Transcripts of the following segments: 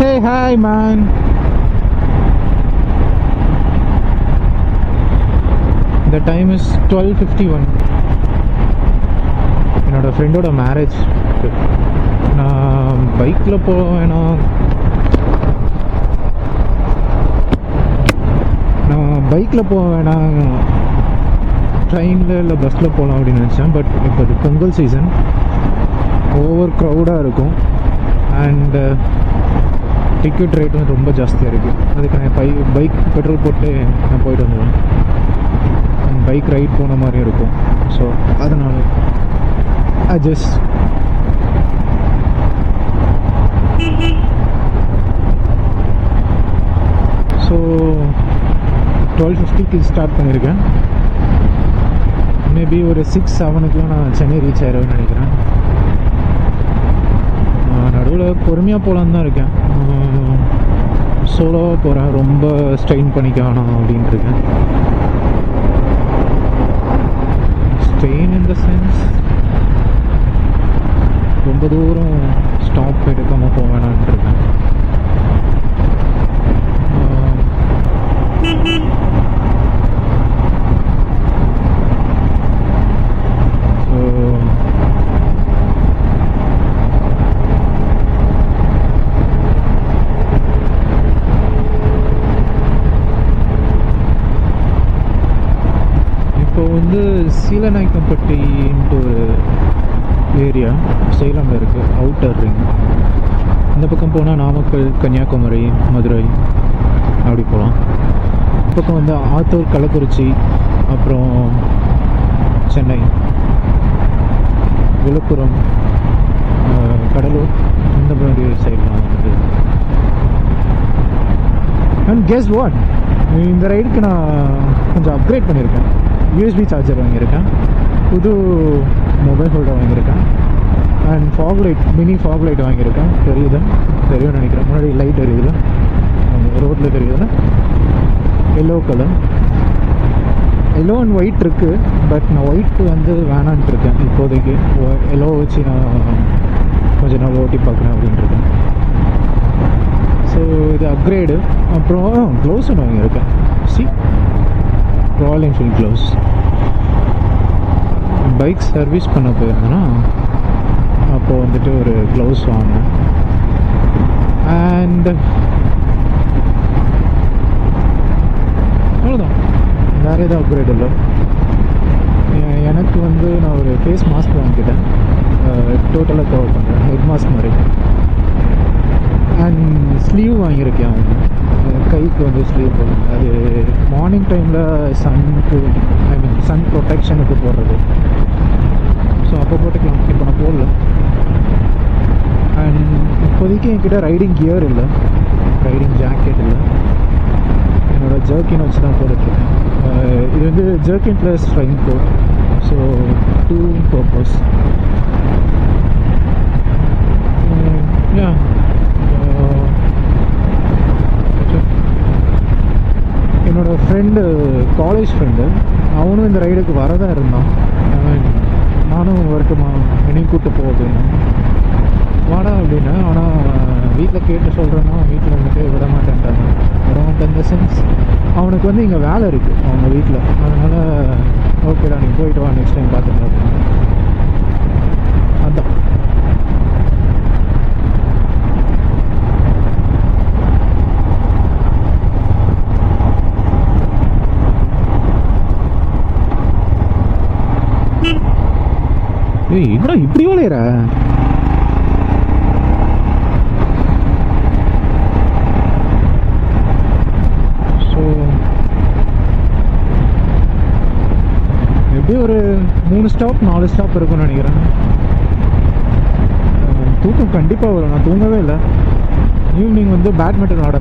Hey, hi, man. The time is 12:51. என்னோட ஃப்ரெண்டோட marriage. நான் பைக்கில் போவேன்னா ட்ரெயினில் இல்லை பஸ்ஸில் போகலாம் அப்படின்னு நினச்சேன். பட் இப்போ அது பொங்கல் சீசன், ஓவர் க்ரௌடாக இருக்கும் அண்டு டிக்கெட் ரேட்டும் ரொம்ப ஜாஸ்தியாக இருக்குது. அதுக்கு நான் பைக் பெட்ரோல் போட்டு நான் போயிட்டு வந்துடுவேன். பைக் ரைட் போன மாதிரி இருக்கும். ஸோ அதனால் ஜஸ்ட் ஸோ 12:50க்கு ஸ்டார்ட் பண்ணியிருக்கேன். மேபி ஒரு 6-7க்குலாம் நான் சென்னை ரீச் ஆயிடுவேன்னு நினைக்கிறேன். நடுவில் பொறுமையாக போகலான்னு தான் இருக்கேன். சோலோவாக போகிறேன், ரொம்ப ஸ்ட்ரெயின் பண்ணிக்க வேணாம் அப்படின்ட்டு இருக்கேன். ஸ்ட்ரெயின் இன் த சென்ஸ் ரொம்ப தூரம் ஸ்டாப் எடுக்காமல் போக வேணான்ட்டு இருக்கேன். சீலநாயக்கம்பட்டின்ட்டு ஒரு ஏரியா சேலமில் இருக்குது, அவுட்டர் ரிங். இந்த பக்கம் போனால் நாமக்கல், கன்னியாகுமரி, மதுரை அப்படி போகலாம். இந்த பக்கம் வந்து ஆத்தூர், கள்ளக்குறிச்சி, அப்புறம் சென்னை, விழுப்புரம், கடலூர், இந்த மாதிரி சைட்லாம் வந்து. அண்ட் கெஸ் வாட், இந்த ரைடுக்கு நான் கொஞ்சம் அப்கிரேட் பண்ணியிருக்கேன். யூஎஸ்பி சார்ஜர் வாங்கியிருக்கேன், புது மொபைல் ஹோல்டர் வாங்கியிருக்கேன், and fog light, mini fog light வாங்கியிருக்கேன். தெரியும்னு நினைக்கிறேன். முன்னாடி லைட் எரியுதுல, ரோட்டில் தெரியுதுல, yellow colour, yellow and white இருக்குது. பட் நான் ஒயிட் வந்து வேணான்ட்டு இருக்கேன் இப்போதைக்கு. எல்லோ வச்சு நான் கொஞ்சம் நாள் ஓட்டி பார்க்குறேன் அப்படின்ட்டுருக்கேன். ஸோ இது அப்கிரேடு. அப்புறம் க்ளவுஸ் ஒன்று வாங்கியிருக்கேன். Royal Enfield gloves. Bike service பண்ண போயிருந்தேன்னா அப்போது வந்துட்டு ஒரு க்ளவுஸ் வாங்கினேன். அண்ட் அவ்வளோதான், வேறு எதுவும் அப்கிரேட் இல்லை. எனக்கு வந்து நான் ஒரு ஃபேஸ் மாஸ்க் வாங்கிக்கிட்டேன், டோட்டலாக கவர் பண்ணுறேன், ஹெட் மாஸ்க் மாதிரி. அண்ட் ஸ்லீவ் வாங்கியிருக்கேன். கைக்கு வந்து ஸ்லீவ் போடுங்க, அது மார்னிங் டைமில் சன் ப்ரொடெக்ஷனுக்கு போடுறது. ஸோ அப்போ போட்டுக்கலாம், இப்போ நான் போடல. அண்ட் இப்போதைக்கு என்கிட்ட ரைடிங் கியர் இல்லை, ரைடிங் ஜாக்கெட் இல்லை. என்னோடய ஜர்க்கின் வச்சு தான் போட்டுட்ருக்கேன். இது வந்து jerkin plus rain coat, so 2 purpose. என்னோடய ஃப்ரெண்டு, காலேஜ் ஃப்ரெண்டு, அவனும் இந்த ரைடுக்கு வரதான் இருந்தான். நானும் வரட்டுமா, என்னையும் கூப்பிட்டு போ அப்படின்னா வாடா அப்படின்னா. ஆனால் வீட்டில் கேட்டு சொல்கிறேன்னா வீட்டில் வந்துட்டு விட மாட்டேன்ட்டாங்க. விட மாட்டேன் இந்த சென்ஸ், அவனுக்கு வந்து இங்கே வேலை இருக்குது அவங்க வீட்டில். அதனால் ஓகேடா நீ போயிட்டு வா, நெக்ஸ்ட் டைம் பார்த்துக்கலாம் அப்படின்னு. அதுதான். ஏய் என்னடா இப்படி ஓலையற? ஸோ எப்படி ஒரு 3 ஸ்டாப் 4 ஸ்டாப் இருக்கும்னு நினைக்கிறேன். தூக்கம் கண்டிப்பாக வரும். நான் தூங்கவே இல்லை. ஈவினிங் வந்து பேட்மிண்டன் விளாட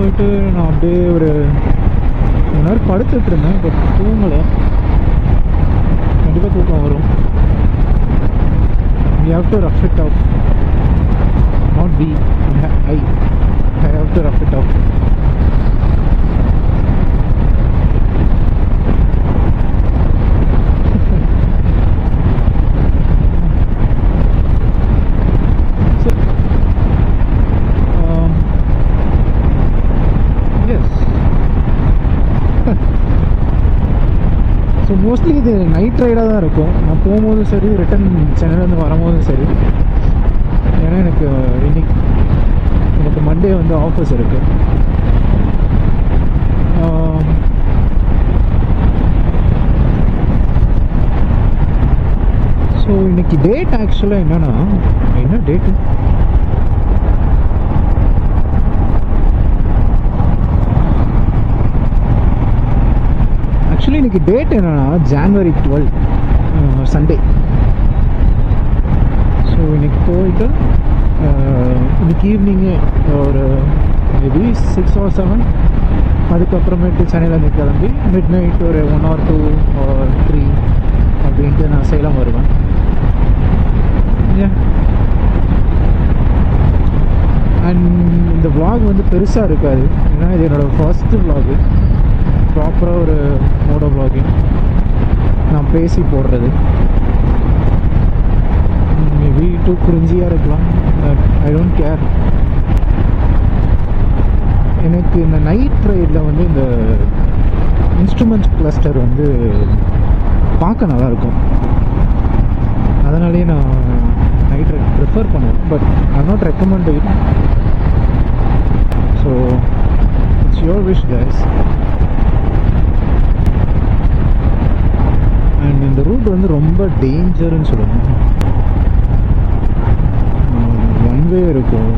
போயிட்டு நான் அப்படியே ஒரு 1 நேரம் படுத்துட்டு இருந்தேன். பட் தூங்கலை. கண்டிப்பாக தூக்கம் வரும். You have to rough it out, not we. I have to rough it out. Mostly இது நைட் ரைடாக தான் இருக்கும். நான் போகும்போதும் சரி, ரிட்டன் சென்னையிலேருந்து வரும்போதும் சரி. ஏன்னா எனக்கு மண்டே வந்து ஆஃபீஸ் இருக்குது. ஸோ இன்னைக்கு டேட் ஆக்சுவலாக என்னன்னா, என்ன டேட்டு? ஆக்சுவலி இன்னைக்கு டேட் என்னன்னா January 12, சண்டே. ஸோ இன்னைக்கு போயிட்டு இன்னைக்கு ஈவினிங்கு ஒரு மேபி 6 or 7, அதுக்கப்புறமேட்டு சென்னையிலேருந்து கிளம்பி மிட் நைட் ஒரு 1 or 2 or 3 அப்படின்ட்டு நான் சேலம் வருவேன். அண்ட் இந்த vlog வந்து பெருசாக இருக்காது, ஏன்னா இது என்னோடய ஃபர்ஸ்ட்டு vlog. ப்ராப்பராக ஒரு மோடோ vlogging நான் பேசி போடுறது. மேபி டூ கிரிஞ்சியாக இருக்கலாம், பட் ஐ டோன்ட் கேர். எனக்கு இந்த நைட் ரைடில் வந்து இந்த இன்ஸ்ட்ருமெண்ட்ஸ் கிளஸ்டர் வந்து பார்க்க நல்லாயிருக்கும். அதனாலேயே நான் நைட் ரைட் ப்ரிஃபர் பண்ணுவேன். But I not recommend it. So it's your wish guys. And இந்த ரூட் வந்து ரொம்ப டேஞ்சர்னு சொல்லணும். ஒன் வே இருக்கும்,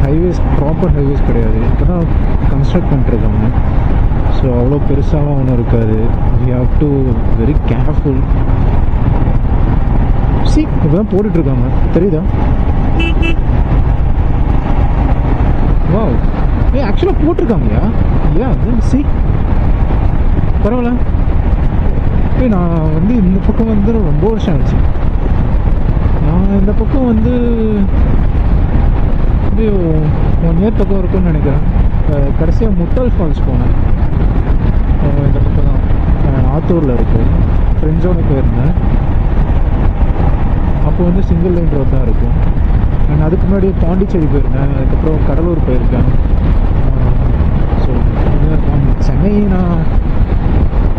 ஹைவேஸ் ப்ராப்பர் ஹைவேஸ் கிடையாது. இப்போ தான் கன்ஸ்ட்ரக்ட் பண்ணிட்டுருக்காங்க. ஸோ அவ்வளோ பெருசாகவும் ஒன்றும் இருக்காது. We have to very careful. இப்போ தான் போட்டுட்ருக்காங்க, தெரியுதா? வாவ், ஆக்சுவலாக போட்டிருக்காங்கயா? பரவாயில்ல. நான் வந்து இந்த பக்கம் வந்து ரொம்ப வருஷம் ஆச்சு. நான் இந்த பக்கம் வந்து 1 year பக்கம் இருக்குன்னு நினைக்கிறேன். கடைசியாக முட்டால் ஃபால்ஸ் போனேன். இந்த பக்கம் தான் ஆத்தூரில் இருக்குது. ஃப்ரெண்ட்ஸோடு போயிருந்தேன். அப்போ வந்து சிங்கிள் லைன் ரோட் தான் இருக்கும். அண்ட் அதுக்கு முன்னாடி பாண்டிச்சேரி போயிருந்தேன். அதுக்கப்புறம் கடலூர் போயிருக்கேன். ஸோ சென்னை நான்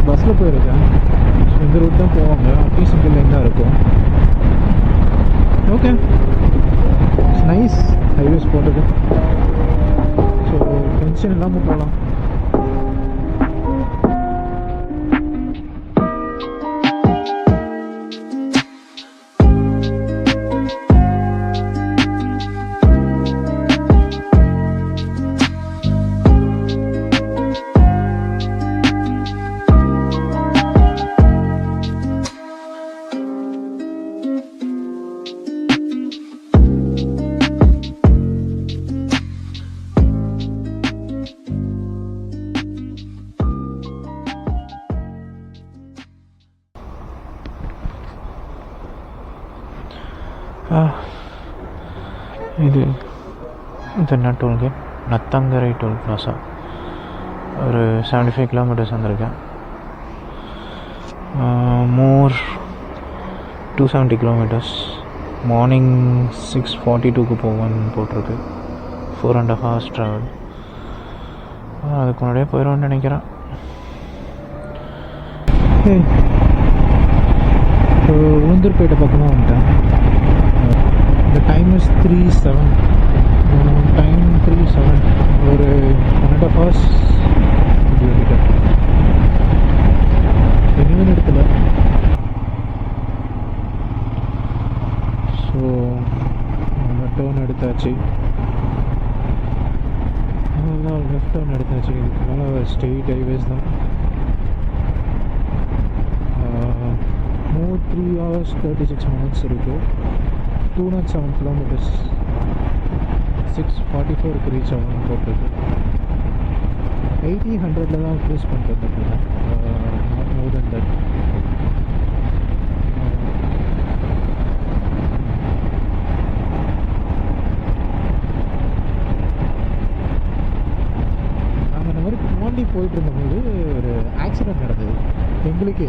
பஸ்ஸில் போயிருக்கேன். ஸோ இந்த ரூட் தான் போவாங்க. அப்பயும் சிங்கிள் லைன் தான் இருக்கும். ஓகே, இட்ஸ் நைஸ் ஹைவேஸ் போட்டது. ஸோ டென்ஷன் இல்லாமல் போகலாம். இது என்ன டோல்கேட்? நத்தங்கரை toll plaza. ஒரு 75 kilometers வந்திருக்கேன். மோர் 270 kilometers. மார்னிங் 6:42 போவேன்னு போட்டிருக்கு. 4.5 hours ட்ராவல். அதுக்கு முன்னாடியே போயிடும்னு நினைக்கிறேன். இப்போ உளுந்தூர்பேட்டை பக்கமாக வந்துட்டேன். The time is 3:07. Time 3:07. ஒரு 1.5 hours ஓடிட்டேன். எதுவும் இடத்துல. ஸோ நம்ம டேர்ன் எடுத்தாச்சு. அதெல்லாம் லெஃப்ட் டேர்ன் எடுத்தாச்சு. இதுக்கு மேலே ஸ்ட்ரெயிட் ஹைவேஸ் தான். மோர் 3 hours 36 minutes இருக்குது. 207 kilometers. 6:44 ரீச் ஆகும் போட்டிருக்கு. 1800 தான் க்ரூஸ் பண்ணுறது. Not more then that. நாங்கள் இந்த மாதிரி பாண்டி போயிட்டு இருந்தபோது ஒரு ஆக்சிடெண்ட் நடந்தது எங்களுக்கு.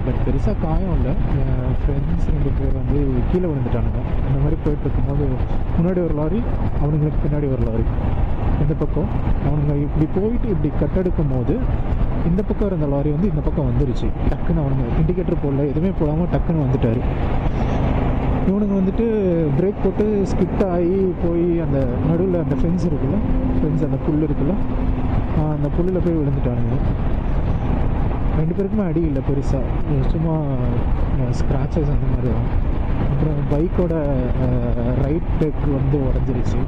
பட் பெருசாக காயம் இல்லை. என் ஃப்ரெண்ட்ஸ் 2 பேர் வந்து கீழே விழுந்துட்டானுங்க. அந்த மாதிரி போயிட்டு இருக்கும்போது முன்னாடி ஒரு லாரி, அவனுங்களுக்கு பின்னாடி ஒரு லாரி. இந்த பக்கம் அவனுங்க இப்படி போயிட்டு இப்படி கட்டெடுக்கும் போது இந்த பக்கம் இருந்த லாரி வந்து இந்த பக்கம் வந்துருச்சு. டக்குன்னு அவனுங்க இண்டிகேட்டர் போடல, எதுவுமே போடாமல் டக்குன்னு வந்துட்டார். இவனுங்க வந்துட்டு பிரேக் போட்டு ஸ்கிட் ஆகி போய் அந்த நடுவில் அந்த ஃபென்ஸ் இருக்குல்ல, ஃபென்ஸ் அந்த புல் இருக்குல்ல, அந்த புல்லில் போய் விழுந்துட்டானுங்க. 2 பேருக்குமே அடி இல்லை பெருசாக, சும்மா ஸ்க்ராச்சஸ் அந்த மாதிரி தான். அப்புறம் பைக்கோட ரைட் பிரேக் வந்து உடஞ்சிருச்சு,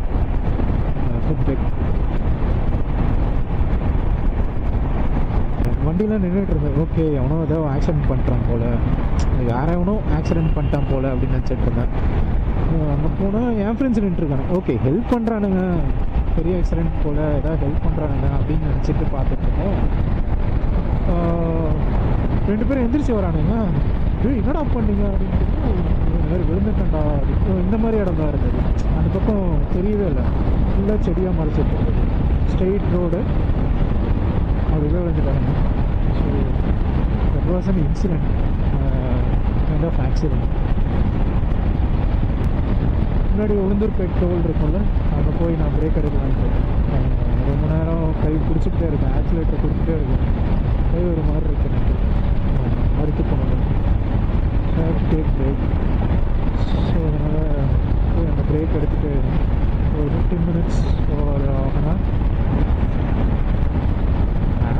ஃபுட் பிரேக். வண்டிலாம் நின்றுட்டு இருந்தேன். ஓகே, எவனோ ஏதோ ஆக்சிடென்ட் பண்ணிட்டான் போல், வேற எவனோ ஆக்சிடென்ட் பண்ணிட்டான் போல் அப்படின்னு நினச்சிட்டு இருந்தேன். அங்கே போனால் என் ஃப்ரெண்ட்ஸ் நின்றுருக்காங்க. ஓகே, ஹெல்ப் பண்ணுறானுங்க, பெரிய ஆக்சிடென்ட் போல் ஏதாவது ஹெல்ப் பண்ணுறானுங்க அப்படின்னு நினச்சிட்டு பார்த்துட்டு இருந்தேன். 2 பேரும் எந்திரிச்சு வரானுங்க. என்னடா பண்ணீங்க அப்படின்னு, விழுந்துட்டா இந்த மாதிரி இடம் தான் இருந்தது. அந்த பக்கம் தெரியவே இல்லை, ஃபுல்லாக செடியாக மறைச்சிட்டு இருந்தது, ஸ்ட்ரெயிட் ரோடு. அப்படியே விழுந்துட்டாங்க. So that was an incident, kind of accident. முன்னாடி உளுந்தூர்பேட் டோல் இருக்கும்ல, அங்கே போய் நான் பிரேக் எடுக்கலான்னு போட்டேன். ரொம்ப நேரம் கை பிடிச்சிக்கிட்டே இருக்கேன், ஆக்சிலேட்டர் கொடுத்துட்டே இருக்கேன். கை ஒரு மாதிரி இருக்கு எனக்கு, மறுத்து போனது டேக் பிரேக். ஸோ அதனால் போய் அந்த பிரேக் எடுத்துகிட்டு ஒரு 15 minutes ஒரு ½ hour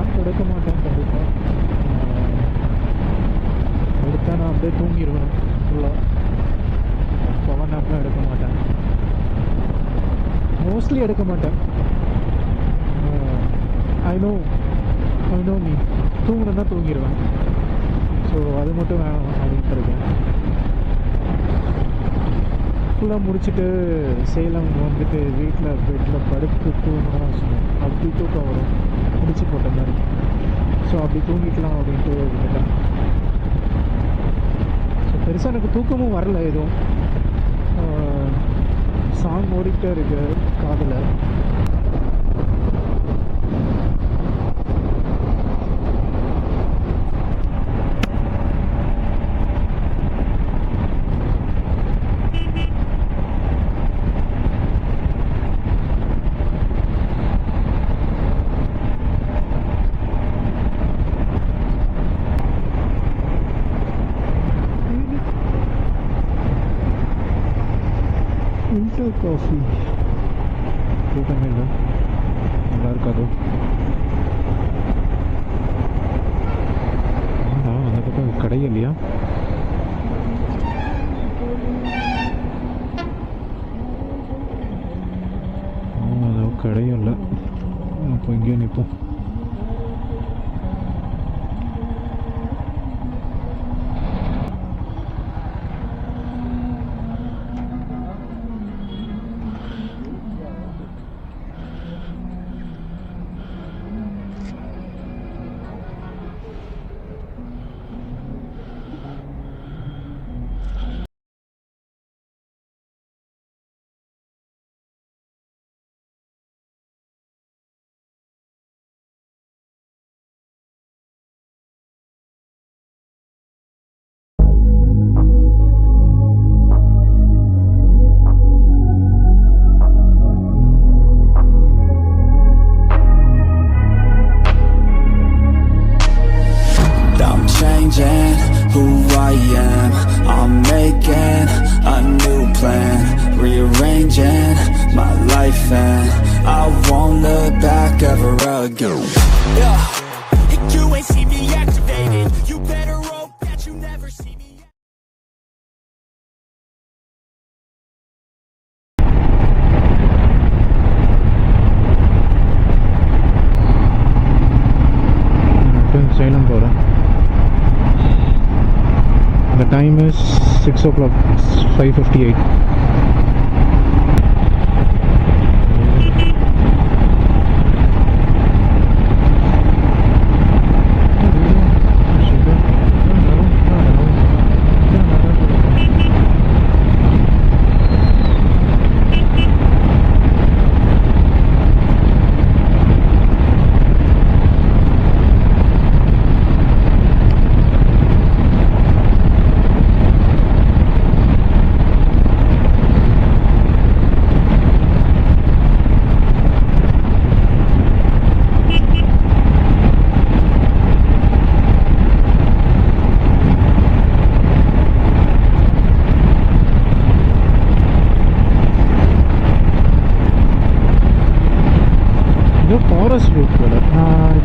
ஆப் எடுக்க மாட்டேன் கண்டிப்பாக. எடுத்தால் நான் அப்படியே தூங்கிடுவேன் ஃபுல்லாக. பவர் ஆப்லாம் எடுக்க மாட்டேன், மோஸ்ட்லி எடுக்க மாட்டேன். ஐ நோ மீ, தூங்கணுன்னா தூங்கிடுவேன். ஸோ அது மட்டும் வேணும் அப்படின்ட்டு இருக்கேன். ஃபுல்லாக முடிச்சுட்டு சேலம் வந்துட்டு வீட்டில் பெட்டில் படுத்து தூங்கணும் வச்சுக்கோங்க, அப்படி தூக்கம் வரும் முடிச்சு போட்ட மாதிரி. ஸோ அப்படி தூங்கிக்கலாம் அப்படின்ட்டு விட்டுட்டேன். ஸோ பெருசாக எனக்கு தூக்கமும் வரல, எதுவும் சாங் ஓடிக்கிட்டே இருக்கு காதில். ஃபில்டர் காஃபி கூட்டமே இல்லை, நல்லா இருக்காதோ. அந்த பக்கம் கடை இல்லையா? அது கடையும் இல்லை. அப்போ இங்கேயே நிற்போம். Who I am, I'm making a new plan, rearranging my life and I won't look back ever again. Yeah, you ain't see me activated, you better hope that you never see me. Salem போகிறேன். The time is 6 o'clock, 5:58.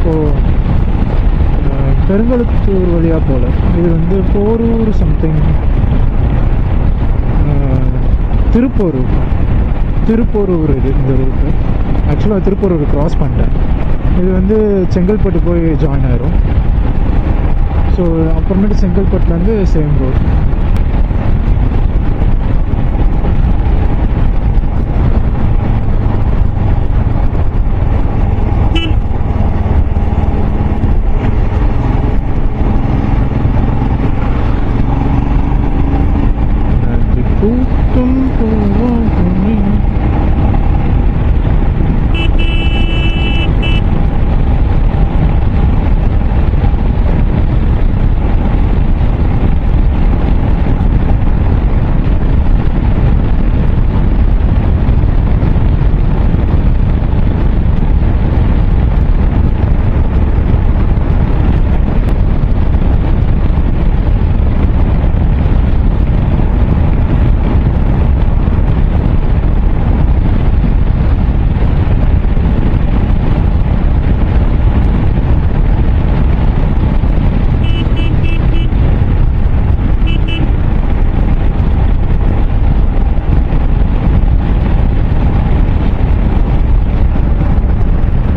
இப்போது பெருங்கலுத்தூர் வழியாக போகல, இது வந்து Porur something, Thiruporur இது இந்த route. ஆக்சுவலாக Thiruporur cross பண்ணிட்டேன். இது வந்து செங்கல்பட்டு போய் ஜாயின் ஆயிரும். ஸோ அப்புறமேட்டு செங்கல்பட்டுலேருந்து சேம் ரோட்.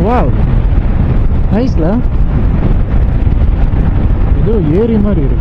வாவ், நைஸ்ல. ஏதோ ஏரி மாதிரி இருக்கு.